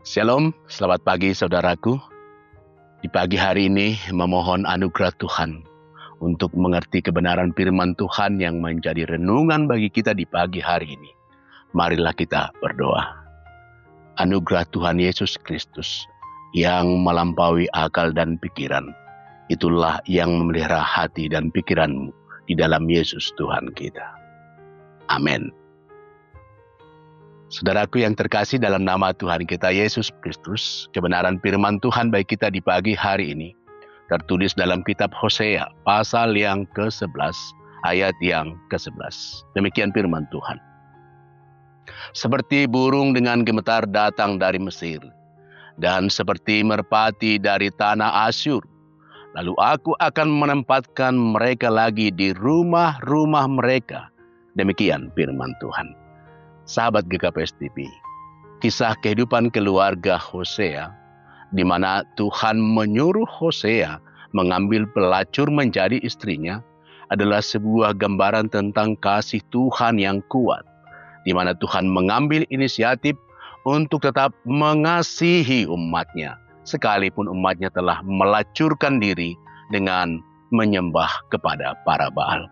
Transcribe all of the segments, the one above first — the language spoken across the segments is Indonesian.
Shalom, selamat pagi saudaraku. Di pagi hari ini memohon anugerah Tuhan untuk mengerti kebenaran firman Tuhan yang menjadi renungan bagi kita di pagi hari ini. Marilah kita berdoa. Anugerah Tuhan Yesus Kristus yang melampaui akal dan pikiran, itulah yang memelihara hati dan pikiranmu di dalam Yesus Tuhan kita. Amin. Saudaraku yang terkasih, dalam nama Tuhan kita Yesus Kristus, kebenaran firman Tuhan bagi kita di pagi hari ini tertulis dalam kitab Hosea pasal yang ke-11 ayat yang ke-11. Demikian firman Tuhan. Seperti burung dengan gemetar datang dari Mesir, dan seperti merpati dari tanah Asyur, lalu aku akan menempatkan mereka lagi di rumah-rumah mereka. Demikian firman Tuhan. Sahabat GKPS TV, kisah kehidupan keluarga Hosea, di mana Tuhan menyuruh Hosea mengambil pelacur menjadi istrinya, adalah sebuah gambaran tentang kasih Tuhan yang kuat, di mana Tuhan mengambil inisiatif untuk tetap mengasihi umatnya, sekalipun umatnya telah melacurkan diri dengan menyembah kepada para Baal.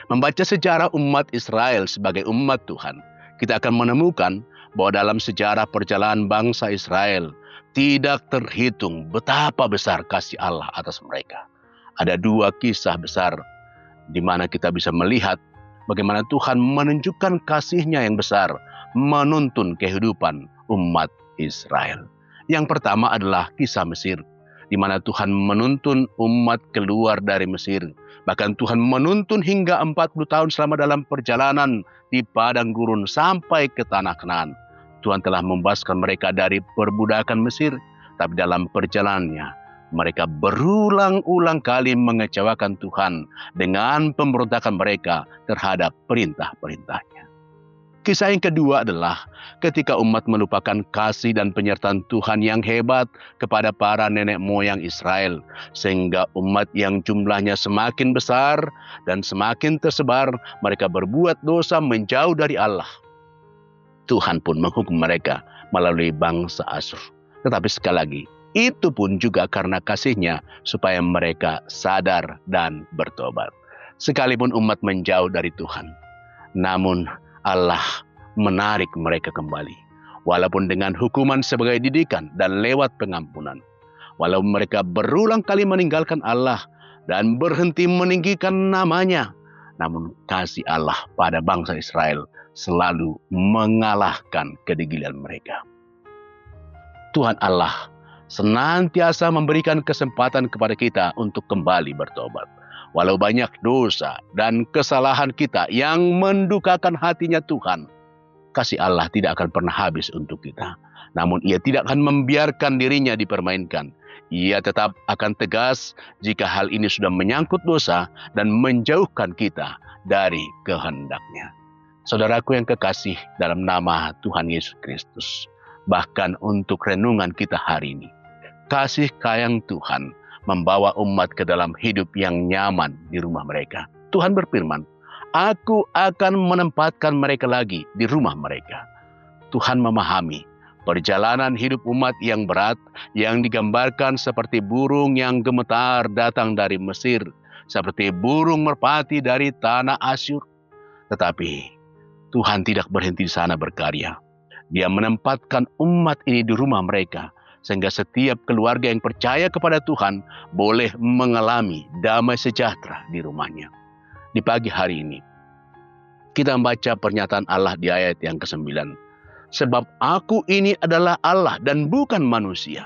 Membaca sejarah umat Israel sebagai umat Tuhan, kita akan menemukan bahwa dalam sejarah perjalanan bangsa Israel tidak terhitung betapa besar kasih Allah atas mereka. Ada dua kisah besar di mana kita bisa melihat bagaimana Tuhan menunjukkan kasih-Nya yang besar menuntun kehidupan umat Israel. Yang pertama adalah kisah Mesir, di mana Tuhan menuntun umat keluar dari Mesir. Bahkan Tuhan menuntun hingga 40 tahun selama dalam perjalanan di padang gurun sampai ke tanah Kanaan. Tuhan telah membebaskan mereka dari perbudakan Mesir, tapi dalam perjalanannya mereka berulang-ulang kali mengecewakan Tuhan dengan pemberontakan mereka terhadap perintah-perintahnya. Kisah yang kedua adalah ketika umat melupakan kasih dan penyertaan Tuhan yang hebat kepada para nenek moyang Israel, sehingga umat yang jumlahnya semakin besar dan semakin tersebar, mereka berbuat dosa menjauh dari Allah. Tuhan pun menghukum mereka melalui bangsa Asyur. Tetapi sekali lagi, itu pun juga karena kasih-Nya supaya mereka sadar dan bertobat. Sekalipun umat menjauh dari Tuhan, namun Allah menarik mereka kembali, walaupun dengan hukuman sebagai didikan dan lewat pengampunan. Walau mereka berulang kali meninggalkan Allah dan berhenti meninggikan nama-Nya, namun kasih Allah pada bangsa Israel selalu mengalahkan kedegilan mereka. Tuhan Allah senantiasa memberikan kesempatan kepada kita untuk kembali bertobat. Walau banyak dosa dan kesalahan kita yang mendukakan hatinya Tuhan, kasih Allah tidak akan pernah habis untuk kita. Namun Ia tidak akan membiarkan dirinya dipermainkan. Ia tetap akan tegas jika hal ini sudah menyangkut dosa dan menjauhkan kita dari kehendak-Nya. Saudaraku yang kekasih dalam nama Tuhan Yesus Kristus, bahkan untuk renungan kita hari ini, kasih sayang Tuhan membawa umat ke dalam hidup yang nyaman di rumah mereka. Tuhan berfirman, aku akan menempatkan mereka lagi di rumah mereka. Tuhan memahami perjalanan hidup umat yang berat, yang digambarkan seperti burung yang gemetar datang dari Mesir, seperti burung merpati dari tanah Asyur. Tetapi Tuhan tidak berhenti di sana berkarya. Dia menempatkan umat ini di rumah mereka, sehingga setiap keluarga yang percaya kepada Tuhan boleh mengalami damai sejahtera di rumahnya. Di pagi hari ini, kita membaca pernyataan Allah di ayat yang ke-9. Sebab aku ini adalah Allah dan bukan manusia.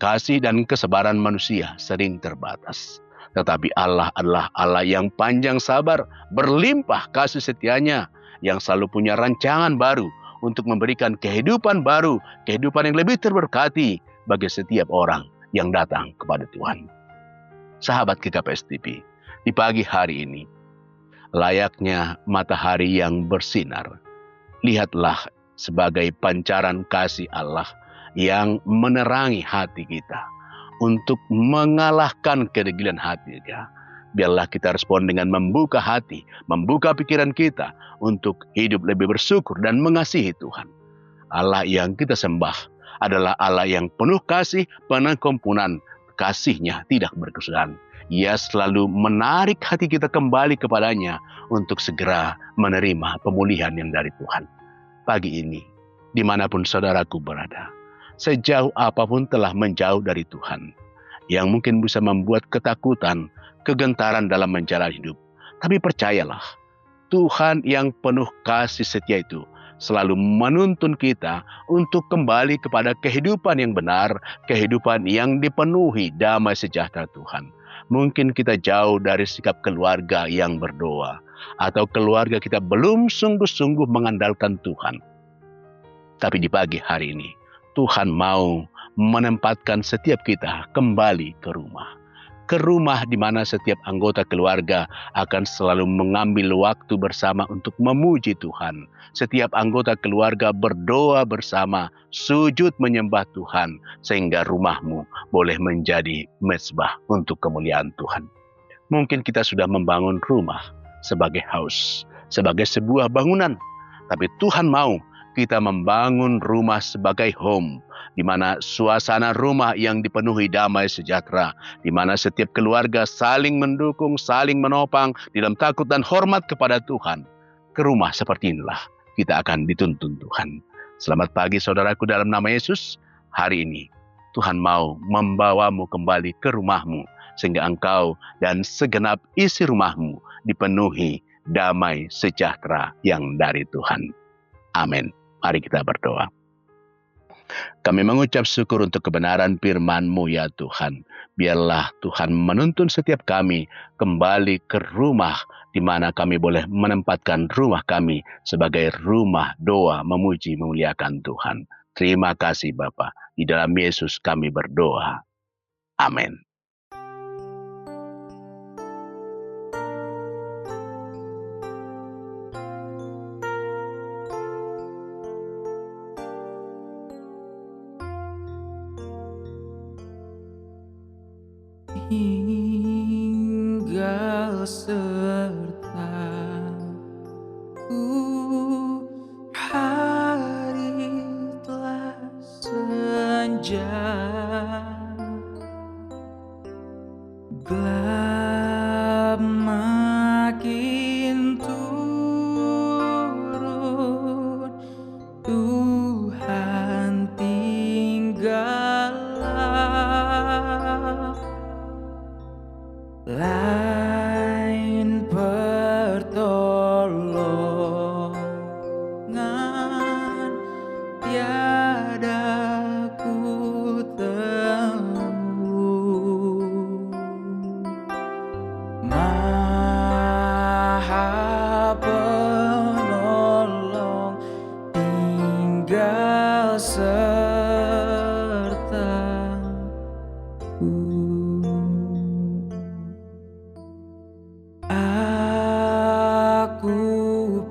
Kasih dan kesabaran manusia sering terbatas. Tetapi Allah adalah Allah yang panjang sabar, berlimpah kasih setianya, yang selalu punya rancangan baru untuk memberikan kehidupan baru, kehidupan yang lebih terberkati bagi setiap orang yang datang kepada Tuhan. Sahabat GKPS TV, di pagi hari ini, layaknya matahari yang bersinar, lihatlah sebagai pancaran kasih Allah yang menerangi hati kita untuk mengalahkan kedegilan hati kita. Biarlah kita respon dengan membuka hati, membuka pikiran kita untuk hidup lebih bersyukur dan mengasihi Tuhan. Allah yang kita sembah adalah Allah yang penuh kasih, penuh kompunan, kasih-Nya tidak berkesudahan. Ia selalu menarik hati kita kembali kepadanya untuk segera menerima pemulihan yang dari Tuhan. Pagi ini, dimanapun saudaraku berada, sejauh apapun telah menjauh dari Tuhan, yang mungkin bisa membuat ketakutan, kegentaran dalam menjalani hidup. Tapi percayalah, Tuhan yang penuh kasih setia itu selalu menuntun kita untuk kembali kepada kehidupan yang benar, kehidupan yang dipenuhi damai sejahtera Tuhan. Mungkin kita jauh dari sikap keluarga yang berdoa, atau keluarga kita belum sungguh-sungguh mengandalkan Tuhan. Tapi di pagi hari ini, Tuhan mau menempatkan setiap kita kembali ke rumah. Ke rumah di mana setiap anggota keluarga akan selalu mengambil waktu bersama untuk memuji Tuhan. Setiap anggota keluarga berdoa bersama, sujud menyembah Tuhan, sehingga rumahmu boleh menjadi mezbah untuk kemuliaan Tuhan. Mungkin kita sudah membangun rumah sebagai house, sebagai sebuah bangunan. Tapi Tuhan mau kita membangun rumah sebagai home, di mana suasana rumah yang dipenuhi damai sejahtera, di mana setiap keluarga saling mendukung, saling menopang di dalam takut dan hormat kepada Tuhan. Ke rumah seperti inilah kita akan dituntun Tuhan. Selamat pagi saudaraku dalam nama Yesus. Hari ini Tuhan mau membawamu kembali ke rumahmu, sehingga engkau dan segenap isi rumahmu dipenuhi damai sejahtera yang dari Tuhan. Amin. Mari kita berdoa. Kami mengucap syukur untuk kebenaran firman-Mu ya Tuhan. Biarlah Tuhan menuntun setiap kami kembali ke rumah, di mana kami boleh menempatkan rumah kami sebagai rumah doa memuji memuliakan Tuhan. Terima kasih Bapa. Di dalam Yesus kami berdoa. Amin. Tinggal sertaku, hari telah senja, gelap makin turun, Tuhan tinggallah. Lain pertolongan tiada ku temui. Maha Penolong tinggal sertaku. Aku